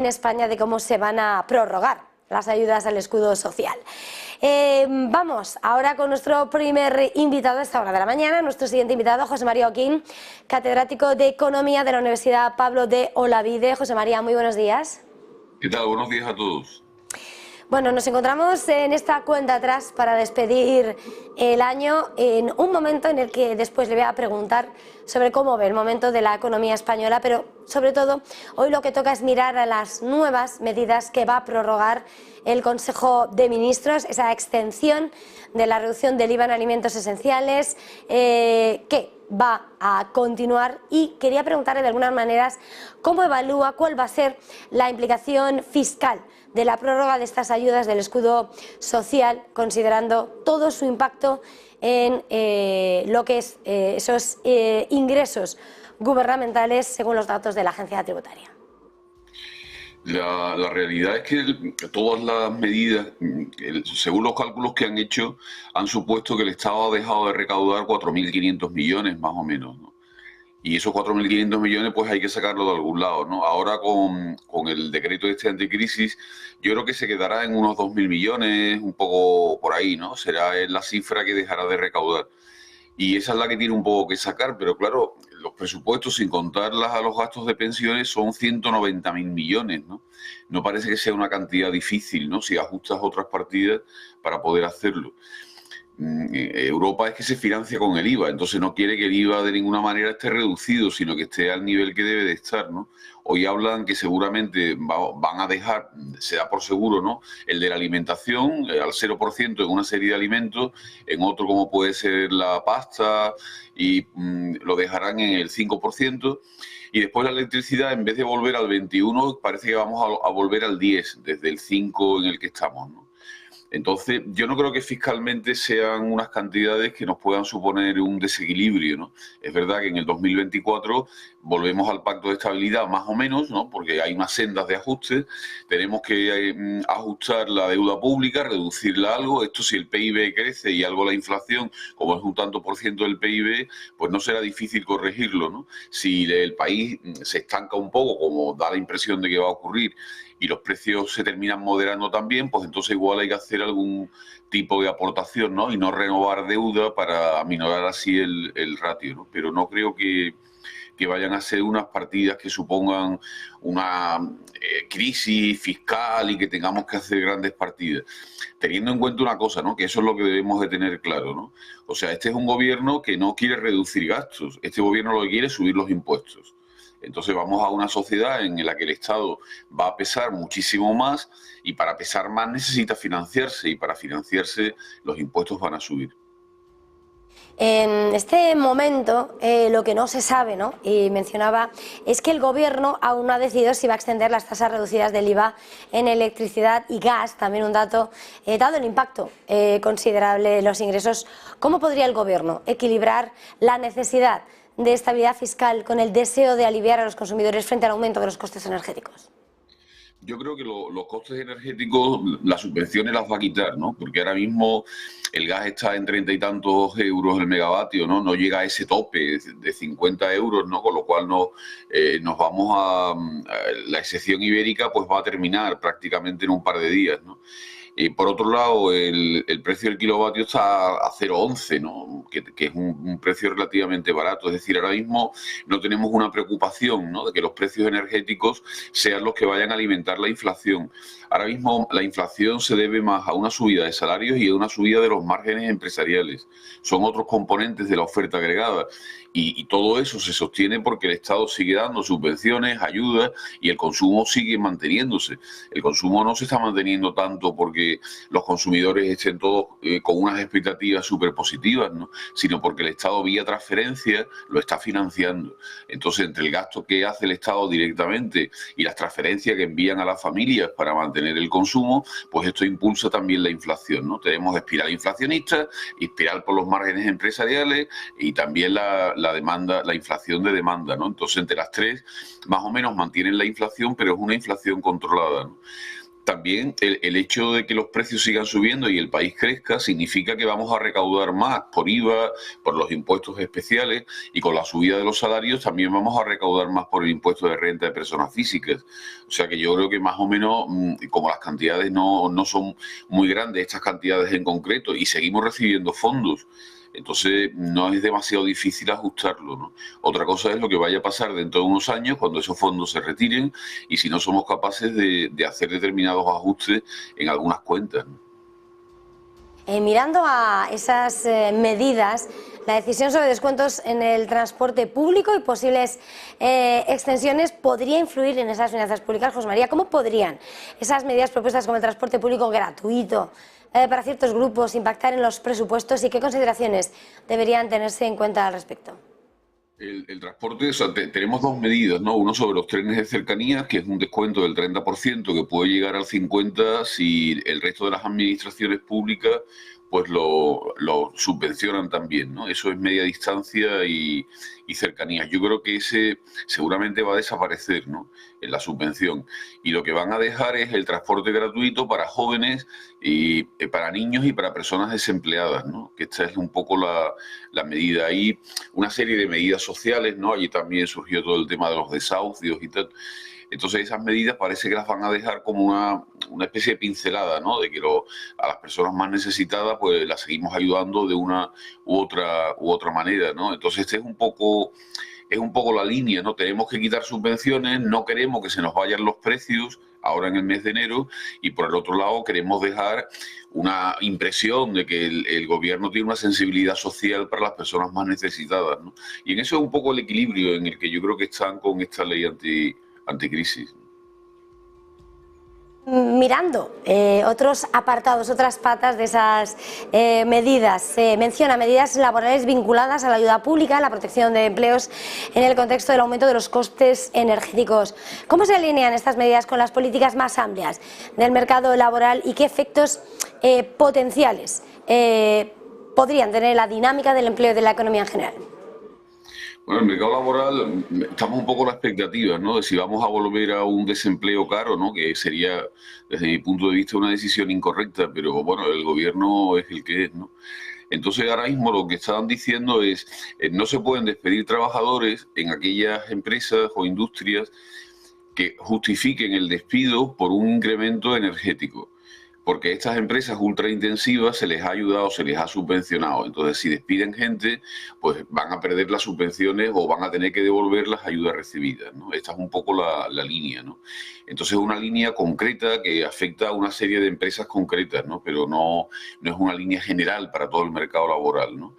en España de cómo se van a prorrogar las ayudas al escudo social. Vamos ahora con nuestro primer invitado a esta hora de la mañana, nuestro siguiente invitado, José María Oquín, catedrático de Economía de la Universidad Pablo de Olavide. José María, muy buenos días. ¿Qué tal? Buenos días a todos. Bueno, nos encontramos en esta cuenta atrás para despedir el año, en un momento en el que después le voy a preguntar sobre cómo ve el momento de la economía española, pero sobre todo hoy lo que toca es mirar a las nuevas medidas que va a prorrogar el Consejo de Ministros, esa extensión de la reducción del IVA en alimentos esenciales, que va a continuar, y quería preguntarle de algunas maneras cómo evalúa cuál va a ser la implicación fiscal de la prórroga de estas ayudas del escudo social, considerando todo su impacto en lo que es esos ingresos gubernamentales según los datos de la agencia tributaria. La realidad es que todas las medidas, según los cálculos que han hecho, han supuesto que el Estado ha dejado de recaudar 4.500 millones más o menos, ¿no? Y esos 4.500 millones pues hay que sacarlo de algún lado, ¿no? Ahora con el decreto de este anticrisis, yo creo que se quedará en unos 2.000 millones, un poco por ahí, ¿no? Será la cifra que dejará de recaudar. Y esa es la que tiene un poco que sacar, pero claro, los presupuestos, sin contar a los gastos de pensiones, son 190.000 millones, ¿no? No parece que sea una cantidad difícil, ¿no? Si ajustas otras partidas para poder hacerlo. Europa es que se financia con el IVA, entonces no quiere que el IVA de ninguna manera esté reducido, sino que esté al nivel que debe de estar, ¿no? Hoy hablan que seguramente van a dejar, se da por seguro, ¿no?, el de la alimentación al 0% en una serie de alimentos, en otro como puede ser la pasta, y lo dejarán en el 5%, y después la electricidad, en vez de volver al 21, parece que vamos a volver al 10, desde el 5 en el que estamos, ¿no? Entonces, yo no creo que fiscalmente sean unas cantidades que nos puedan suponer un desequilibrio, ¿no? Es verdad que en el 2024 volvemos al pacto de estabilidad más o menos, ¿no?, porque hay unas sendas de ajuste. Tenemos que ajustar la deuda pública, reducirla algo. Esto, si el PIB crece y algo la inflación, como es un tanto por ciento del PIB, pues no será difícil corregirlo, ¿no? Si el país se estanca un poco, como da la impresión de que va a ocurrir, y los precios se terminan moderando también, pues entonces igual hay que hacer algún tipo de aportación, ¿no?, y no renovar deuda para aminorar así el ratio, ¿no? Pero no creo que vayan a ser unas partidas que supongan una crisis fiscal y que tengamos que hacer grandes partidas. Teniendo en cuenta una cosa, ¿no?, que eso es lo que debemos de tener claro, ¿no? O sea, este es un gobierno que no quiere reducir gastos, este gobierno lo que quiere es subir los impuestos. Entonces vamos a una sociedad en la que el Estado va a pesar muchísimo más, y para pesar más necesita financiarse, y para financiarse los impuestos van a subir. En este momento, lo que no se sabe, ¿no?, y mencionaba, es que el Gobierno aún no ha decidido si va a extender las tasas reducidas del IVA en electricidad y gas. También un dato, dado el impacto considerable de los ingresos, ¿cómo podría el Gobierno equilibrar la necesidad de estabilidad fiscal con el deseo de aliviar a los consumidores frente al aumento de los costes energéticos? Yo creo que los costes energéticos, las subvenciones las va a quitar, ¿no? Porque ahora mismo el gas está en 30 y tantos euros el megavatio, ¿no? No llega a ese tope de 50 euros, ¿no? Con lo cual nos vamos la excepción ibérica pues va a terminar prácticamente en un par de días, ¿no? Por otro lado, el precio del kilovatio está a 0,11, ¿no?, que es un precio relativamente barato. Es decir, ahora mismo no tenemos una preocupación, ¿no?, de que los precios energéticos sean los que vayan a alimentar la inflación. Ahora mismo la inflación se debe más a una subida de salarios y a una subida de los márgenes empresariales. Son otros componentes de la oferta agregada. Y todo eso se sostiene porque el Estado sigue dando subvenciones, ayudas, y el consumo sigue manteniéndose. El consumo no se está manteniendo tanto porque los consumidores estén todos con unas expectativas súper positivas, ¿no?, sino porque el Estado vía transferencia lo está financiando. Entonces, entre el gasto que hace el Estado directamente y las transferencias que envían a las familias para mantener el consumo, pues esto impulsa también la inflación, ¿no? Tenemos espiral inflacionista, espiral por los márgenes empresariales, y también la demanda, la inflación de demanda, ¿no? Entonces, entre las tres, más o menos mantienen la inflación, pero es una inflación controlada, ¿no? también el hecho de que los precios sigan subiendo y el país crezca significa que vamos a recaudar más por IVA, por los impuestos especiales, y con la subida de los salarios también vamos a recaudar más por el impuesto de renta de personas físicas. O sea que yo creo que más o menos, como las cantidades no son muy grandes, estas cantidades en concreto, y seguimos recibiendo fondos, entonces no es demasiado difícil ajustarlo, ¿no? Otra cosa es lo que vaya a pasar dentro de unos años cuando esos fondos se retiren y si no somos capaces de hacer determinados ajustes en algunas cuentas, ¿no? Mirando a esas medidas, la decisión sobre descuentos en el transporte público y posibles extensiones podría influir en esas finanzas públicas. José María, ¿cómo podrían esas medidas propuestas como el transporte público gratuito para ciertos grupos impactar en los presupuestos y qué consideraciones deberían tenerse en cuenta al respecto? El transporte, o sea, tenemos dos medidas, ¿no? Uno sobre los trenes de cercanías, que es un descuento del 30% que puede llegar al 50% si el resto de las administraciones públicas pues lo subvencionan también, ¿no? Eso es media distancia y cercanías. Yo creo que ese seguramente va a desaparecer, ¿no? En la subvención. Y lo que van a dejar es el transporte gratuito para jóvenes y para niños y para personas desempleadas, ¿no? Que esta es un poco la medida. Ahí una serie de medidas sociales, ¿no? Allí también surgió todo el tema de los desahucios y tal. Entonces esas medidas parece que las van a dejar como una especie de pincelada, ¿no? De que a las personas más necesitadas pues las seguimos ayudando de una u otra manera, ¿no? Entonces este es un poco la línea, ¿no? Tenemos que quitar subvenciones, no queremos que se nos vayan los precios ahora en el mes de enero y por el otro lado queremos dejar una impresión de que el gobierno tiene una sensibilidad social para las personas más necesitadas, ¿no? Y en eso es un poco el equilibrio en el que yo creo que están con esta ley anticrisis. Mirando otros apartados, otras patas de esas medidas, se menciona medidas laborales vinculadas a la ayuda pública, la protección de empleos en el contexto del aumento de los costes energéticos. ¿Cómo se alinean estas medidas con las políticas más amplias del mercado laboral y qué efectos potenciales podrían tener la dinámica del empleo y de la economía en general? Bueno, el mercado laboral, estamos un poco a la expectativa, ¿no? De si vamos a volver a un desempleo caro, ¿no? Que sería, desde mi punto de vista, una decisión incorrecta, pero bueno, el gobierno es el que es, ¿no? Entonces, ahora mismo lo que estaban diciendo es, no se pueden despedir trabajadores en aquellas empresas o industrias que justifiquen el despido por un incremento energético. Porque a estas empresas ultraintensivas se les ha ayudado, se les ha subvencionado. Entonces, si despiden gente, pues van a perder las subvenciones o van a tener que devolver las ayudas recibidas, ¿no? Esta es un poco la línea, ¿no? Entonces, es una línea concreta que afecta a una serie de empresas concretas, ¿no? Pero no es una línea general para todo el mercado laboral, ¿no?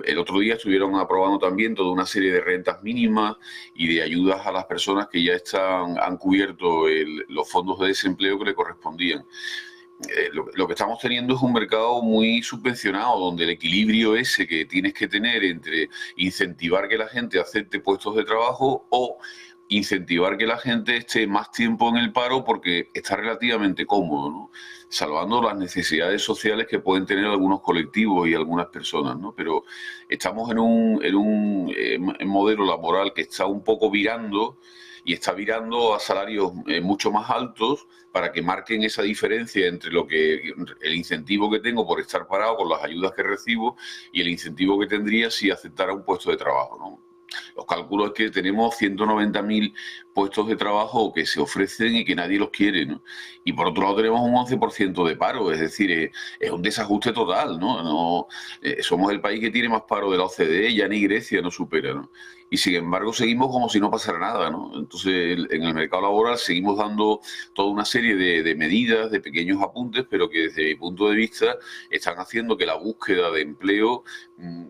El otro día estuvieron aprobando también toda una serie de rentas mínimas y de ayudas a las personas que ya han cubierto los fondos de desempleo que le correspondían. Lo que estamos teniendo es un mercado muy subvencionado, donde el equilibrio ese que tienes que tener entre incentivar que la gente acepte puestos de trabajo o incentivar que la gente esté más tiempo en el paro porque está relativamente cómodo, ¿no? Salvando las necesidades sociales que pueden tener algunos colectivos y algunas personas, ¿no? Pero estamos en un modelo laboral que está un poco virando y está virando a salarios mucho más altos para que marquen esa diferencia entre el incentivo que tengo por estar parado con las ayudas que recibo y el incentivo que tendría si aceptara un puesto de trabajo, ¿no? Los cálculos es que tenemos 190.000 puestos de trabajo que se ofrecen y que nadie los quiere, ¿no? Y por otro lado tenemos un 11% de paro, es decir, es un desajuste total, ¿no? Somos el país que tiene más paro de la OCDE, ya ni Grecia nos supera, ¿no? Y sin embargo seguimos como si no pasara nada, ¿no? Entonces en el mercado laboral seguimos dando toda una serie de medidas, de pequeños apuntes, pero que desde mi punto de vista están haciendo que la búsqueda de empleo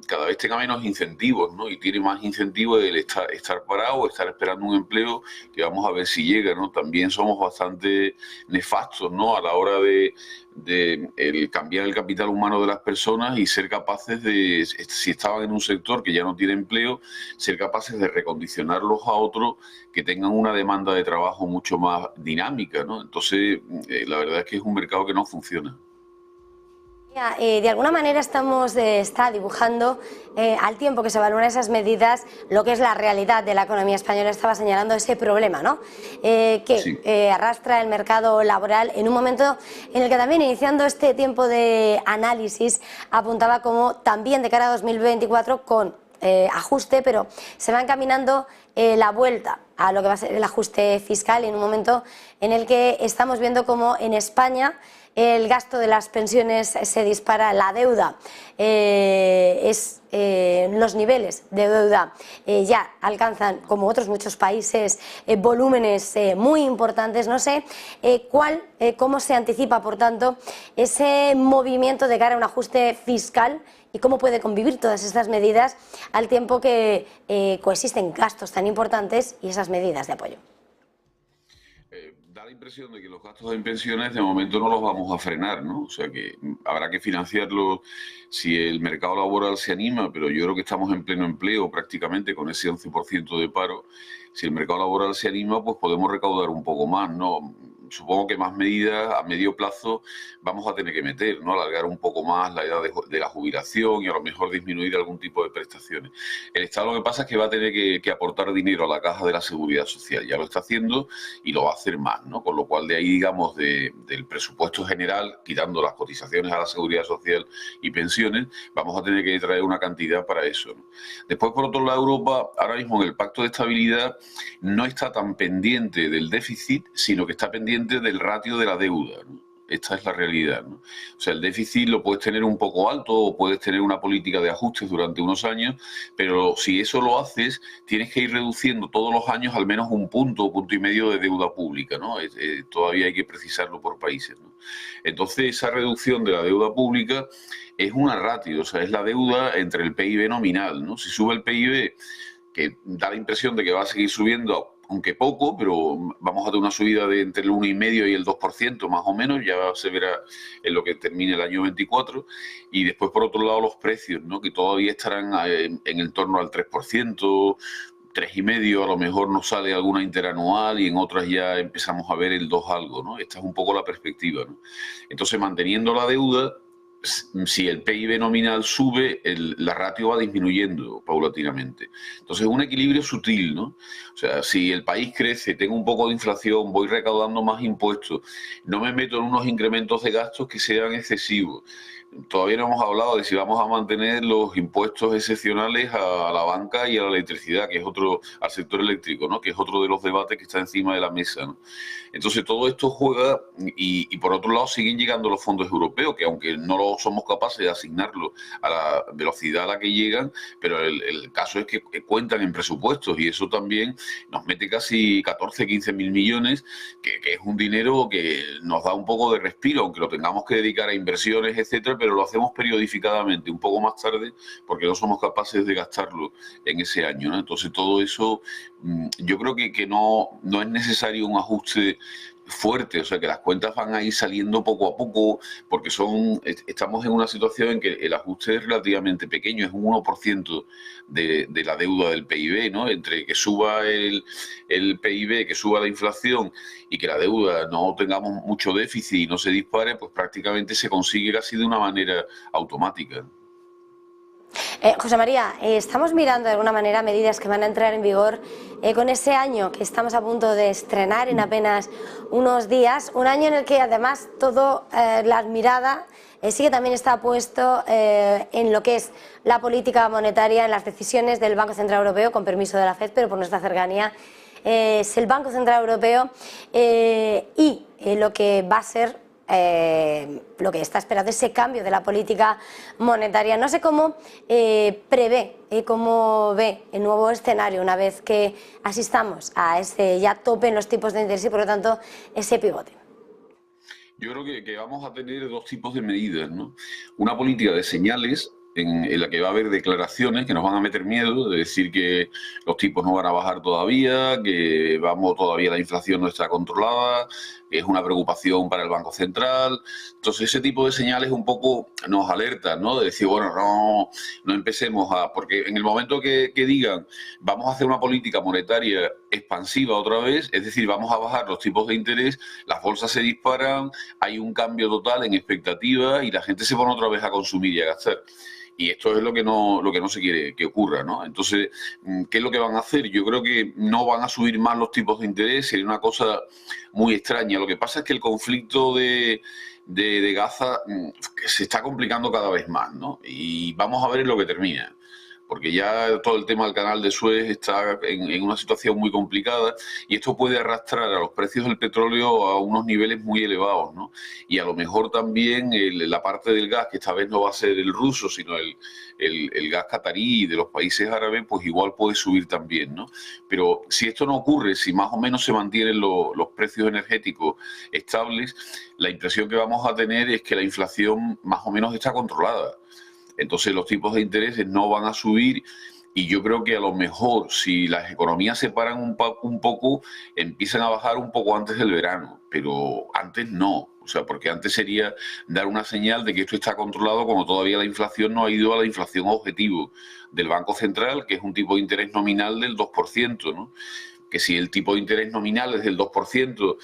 cada vez tenga menos incentivos, ¿no? Y tiene más incentivos el estar parado, estar esperando un empleo que vamos a ver si llega, ¿no? También somos bastante nefastos, ¿no? A la hora de cambiar el capital humano de las personas y ser capaces de, si estaban en un sector que ya no tiene empleo, ser capaces de recondicionarlos a otros que tengan una demanda de trabajo mucho más dinámica, ¿no? Entonces, la verdad es que es un mercado que no funciona. De alguna manera está dibujando al tiempo que se evalúan esas medidas lo que es la realidad de la economía española. Estaba señalando ese problema, ¿no? Sí. Arrastra el mercado laboral en un momento en el que también, iniciando este tiempo de análisis, apuntaba como también de cara a 2024 con ajuste, pero se va encaminando la vuelta a lo que va a ser el ajuste fiscal en un momento en el que estamos viendo como en España el gasto de las pensiones se dispara, la deuda, los niveles de deuda ya alcanzan, como otros muchos países, volúmenes muy importantes. No sé cómo se anticipa, por tanto, ese movimiento de cara a un ajuste fiscal y cómo puede convivir todas estas medidas al tiempo que coexisten gastos tan importantes y esas medidas de apoyo. Da la impresión de que los gastos en pensiones de momento no los vamos a frenar, ¿no? O sea que habrá que financiarlos si el mercado laboral se anima, pero yo creo que estamos en pleno empleo prácticamente con ese 11% de paro. Si el mercado laboral se anima, pues podemos recaudar un poco más, ¿no? Supongo que más medidas a medio plazo vamos a tener que meter, ¿no? Alargar un poco más la edad de la jubilación y a lo mejor disminuir algún tipo de prestaciones. El Estado lo que pasa es que va a tener que aportar dinero a la caja de la Seguridad Social. Ya lo está haciendo y lo va a hacer más, ¿no? Con lo cual de ahí, digamos, del presupuesto general, quitando las cotizaciones a la Seguridad Social y pensiones, vamos a tener que traer una cantidad para eso, ¿no? Después, por otro lado, Europa ahora mismo en el Pacto de Estabilidad no está tan pendiente del déficit, sino que está pendiente del ratio de la deuda, ¿no? Esta es la realidad, ¿no? O sea, el déficit lo puedes tener un poco alto o puedes tener una política de ajustes durante unos años, pero si eso lo haces, tienes que ir reduciendo todos los años al menos un punto y medio de deuda pública, ¿no? Todavía hay que precisarlo por países, ¿no? Entonces, esa reducción de la deuda pública es una ratio, o sea, es la deuda entre el PIB nominal, ¿no? Si sube el PIB, que da la impresión de que va a seguir subiendo, aunque poco, pero vamos a tener una subida de entre el 1,5% y el 2% más o menos, ya se verá en lo que termine el año 24, y después por otro lado los precios, ¿no? Que todavía estarán en el torno al 3%, 3,5%, a lo mejor nos sale alguna interanual y en otras ya empezamos a ver el 2 algo, ¿no? Esta es un poco la perspectiva, ¿no? Entonces, manteniendo la deuda, si el PIB nominal sube, la ratio va disminuyendo paulatinamente. Entonces, es un equilibrio sutil, ¿no? O sea, si el país crece, tengo un poco de inflación, voy recaudando más impuestos, no me meto en unos incrementos de gastos que sean excesivos. Todavía no hemos hablado de si vamos a mantener los impuestos excepcionales a la banca y a la electricidad, que es otro, al sector eléctrico, ¿no? Que es otro de los debates que está encima de la mesa, ¿no? Entonces todo esto juega y por otro lado siguen llegando los fondos europeos, que aunque no lo somos capaces de asignarlo a la velocidad a la que llegan, pero el caso es que cuentan en presupuestos y eso también nos mete casi 14, 15 mil millones, que es un dinero que nos da un poco de respiro, aunque lo tengamos que dedicar a inversiones, etcétera, pero lo hacemos periodificadamente, un poco más tarde, porque no somos capaces de gastarlo en ese año, ¿no? Entonces todo eso, yo creo que no es necesario un ajuste fuerte, o sea que las cuentas van a ir saliendo poco a poco, porque estamos en una situación en que el ajuste es relativamente pequeño, es un 1% de la deuda del PIB, ¿no? Entre que suba el PIB, que suba la inflación y que la deuda no tengamos mucho déficit y no se dispare, pues prácticamente se consigue casi de una manera automática. José María, estamos mirando de alguna manera medidas que van a entrar en vigor con ese año que estamos a punto de estrenar en apenas unos días, un año en el que además todo la mirada sí que también está puesto en lo que es la política monetaria, en las decisiones del Banco Central Europeo, con permiso de la FED, pero por nuestra cercanía es el Banco Central Europeo y lo que va a ser lo que está esperando ese cambio de la política monetaria. No sé cómo prevé, cómo ve el nuevo escenario una vez que asistamos a ese ya tope en los tipos de interés y por lo tanto ese pivote. Yo creo que vamos a tener dos tipos de medidas, ¿no? Una política de señales en la que va a haber declaraciones que nos van a meter miedo, de decir que los tipos no van a bajar todavía, que todavía la inflación no está controlada, que es una preocupación para el Banco Central. Entonces ese tipo de señales un poco nos alertan, ¿no? De decir, bueno, no empecemos porque en el momento que digan vamos a hacer una política monetaria expansiva otra vez, es decir, vamos a bajar los tipos de interés, las bolsas se disparan, hay un cambio total en expectativas y la gente se pone otra vez a consumir y a gastar. Y esto es lo que no se quiere que ocurra, ¿no? Entonces, ¿qué es lo que van a hacer? Yo creo que no van a subir más los tipos de interés, sería una cosa muy extraña. Lo que pasa es que el conflicto de Gaza se está complicando cada vez más, ¿no? Y vamos a ver en lo que termina, porque ya todo el tema del canal de Suez está en una situación muy complicada y esto puede arrastrar a los precios del petróleo a unos niveles muy elevados, ¿no? Y a lo mejor también la parte del gas, que esta vez no va a ser el ruso, sino el gas catarí de los países árabes, pues igual puede subir también, ¿no? Pero si esto no ocurre, si más o menos se mantienen los precios energéticos estables, la impresión que vamos a tener es que la inflación más o menos está controlada. Entonces los tipos de intereses no van a subir y yo creo que a lo mejor si las economías se paran un poco, empiezan a bajar un poco antes del verano, pero antes no. O sea, porque antes sería dar una señal de que esto está controlado cuando todavía la inflación no ha ido a la inflación objetivo del Banco Central, que es un tipo de interés nominal del 2%, ¿no? Que si el tipo de interés nominal es del 2%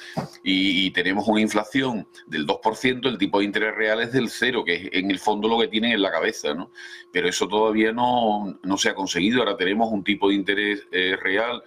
y tenemos una inflación del 2%, el tipo de interés real es del 0, que es en el fondo lo que tienen en la cabeza, ¿no? Pero eso todavía no se ha conseguido. Ahora tenemos un tipo de interés real,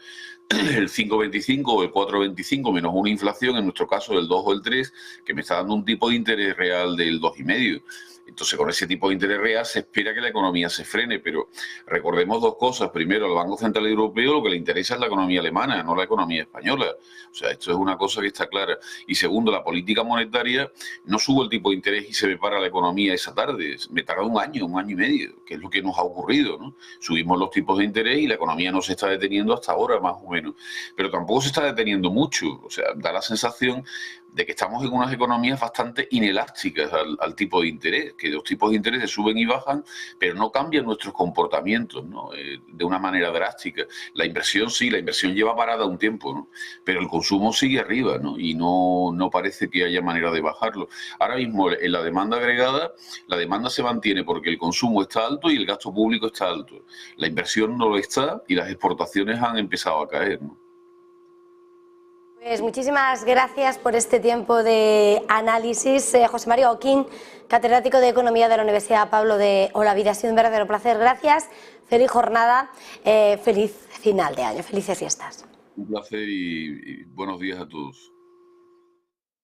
el 5,25 o el 4,25, menos una inflación, en nuestro caso del 2 o el 3, que me está dando un tipo de interés real del 2,5. Entonces, con ese tipo de interés real se espera que la economía se frene, pero recordemos dos cosas. Primero, al Banco Central Europeo lo que le interesa es la economía alemana, no la economía española. O sea, esto es una cosa que está clara. Y segundo, la política monetaria no sube el tipo de interés y se me para la economía esa tarde. Me tarda un año y medio, que es lo que nos ha ocurrido, ¿no? Subimos los tipos de interés y la economía no se está deteniendo hasta ahora, más o menos. Pero tampoco se está deteniendo mucho. O sea, da la sensación de que estamos en unas economías bastante inelásticas al tipo de interés, que los tipos de interés suben y bajan, pero no cambian nuestros comportamientos, ¿no? De una manera drástica. La inversión sí, la inversión lleva parada un tiempo, ¿no? Pero el consumo sigue arriba, ¿no? Y no parece que haya manera de bajarlo. Ahora mismo en la demanda agregada, la demanda se mantiene porque el consumo está alto y el gasto público está alto. La inversión no lo está y las exportaciones han empezado a caer, ¿no? Pues muchísimas gracias por este tiempo de análisis. José María Oquín, catedrático de Economía de la Universidad Pablo de Olavide. Ha sido un verdadero placer. Gracias. Feliz jornada, feliz final de año. Felices fiestas. Un placer y buenos días a todos.